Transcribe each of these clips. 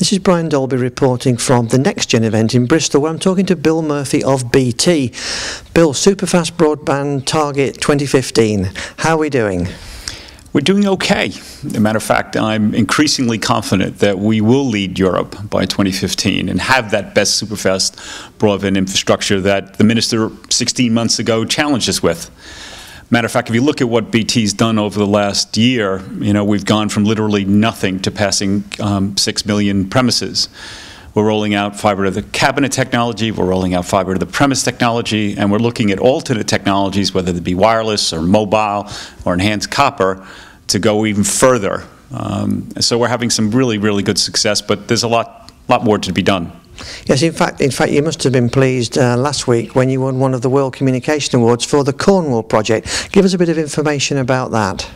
This is Brian Dolby reporting from the NextGen event in Bristol, where I'm talking to Bill Murphy of BT. Bill, Superfast Broadband Target 2015. How are we doing? We're doing okay. As a matter of fact, I'm increasingly confident that we will lead Europe by 2015 and have that best superfast broadband infrastructure that the minister 16 months ago challenged us with. Matter of fact, if you look at what BT's done over the last year, we've gone from literally nothing to passing 6 million premises. We're rolling out fiber to the cabinet technology, we're rolling out fiber to the premise technology, and we're looking at alternate technologies, whether they be wireless or mobile or enhanced copper, to go even further. So we're having some really, really good success, but there's a lot more to be done. Yes, in fact, you must have been pleased last week when you won one of the World Communication Awards for the Cornwall project. Give us a bit of information about that.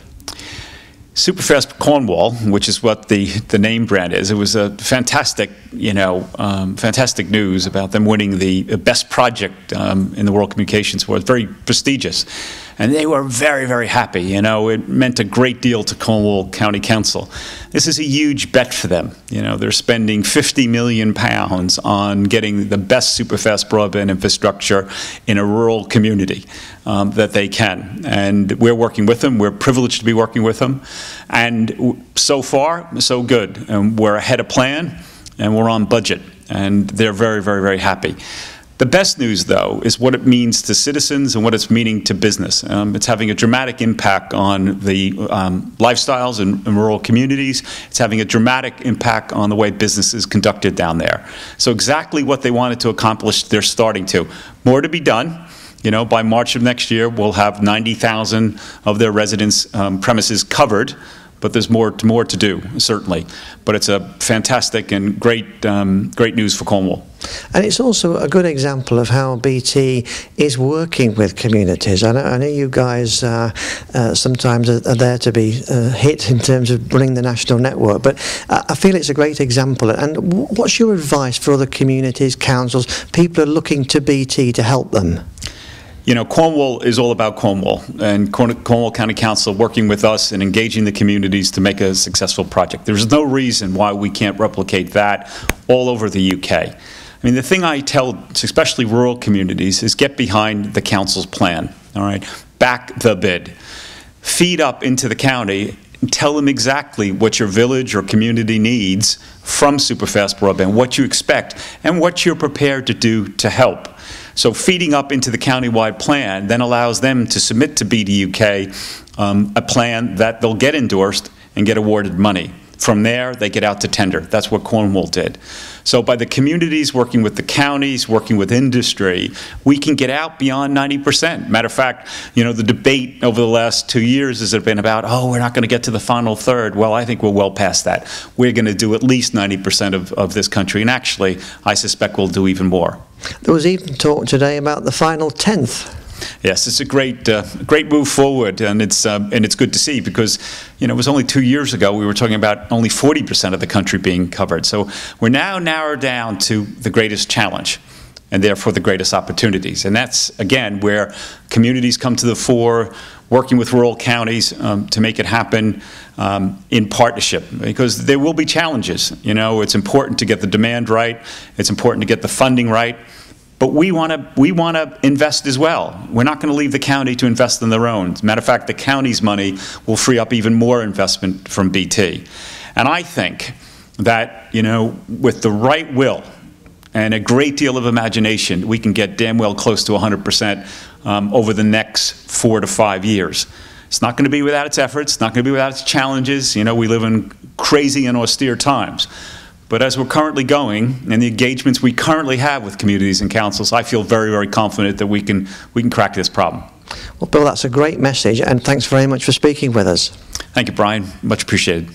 Superfast Cornwall, which is what the name brand is, it was a fantastic, fantastic news about them winning the best project in the World Communications Awards. Very prestigious. And they were very, very happy. It meant a great deal to Cornwall County Council. This is a huge bet for them. They're spending £50 million on getting the best superfast broadband infrastructure in a rural community that they can. And we're working with them. We're privileged to be working with them. And so far, so good. And we're ahead of plan, and we're on budget. And they're very, very, very happy. The best news, though, is what it means to citizens and what it's meaning to business. It's having a dramatic impact on the lifestyles in rural communities. It's having a dramatic impact on the way business is conducted down there. So exactly what they wanted to accomplish, they're starting to. More to be done. By March of next year, we'll have 90,000 of their residents' premises covered. But there's more to do, certainly. But it's a fantastic and great news for Cornwall. And it's also a good example of how BT is working with communities. I know you guys sometimes are there to be hit in terms of running the national network, but I feel it's a great example. And what's your advice for other communities, councils, people who are looking to BT to help them? Cornwall is all about Cornwall, and Cornwall County Council working with us and engaging the communities to make a successful project. There's no reason why we can't replicate that all over the UK. I mean, the thing I tell, especially rural communities, is get behind the council's plan, all right? Back the bid. Feed up into the county and tell them exactly what your village or community needs from superfast broadband, what you expect, and what you're prepared to do to help. So feeding up into the countywide plan then allows them to submit to BDUK a plan that they'll get endorsed and get awarded money. From there, they get out to tender. That's what Cornwall did. So by the communities working with the counties, working with industry, we can get out beyond 90%. Matter of fact, the debate over the last 2 years has been about, oh, we're not going to get to the final third. Well, I think we're well past that. We're going to do at least 90% of this country, and actually, I suspect we'll do even more. There was even talk today about the final 10th. Yes, it's a great move forward, and it's good to see, because it was only 2 years ago we were talking about only 40% of the country being covered. So we're now narrowed down to the greatest challenge, and therefore the greatest opportunities. And that's again where communities come to the fore, working with rural counties to make it happen in partnership, because there will be challenges. It's important to get the demand right. It's important to get the funding right. But we want to invest as well. We're not going to leave the county to invest on their own. As a matter of fact, the county's money will free up even more investment from BT. And I think that, with the right will and a great deal of imagination, we can get damn well close to 100% over the next 4 to 5 years. It's not going to be without its efforts. It's not going to be without its challenges. We live in crazy and austere times. But as we're currently going, and the engagements we currently have with communities and councils, I feel very, very confident that we can crack this problem. Well, Bill, that's a great message, and thanks very much for speaking with us. Thank you, Brian. Much appreciated.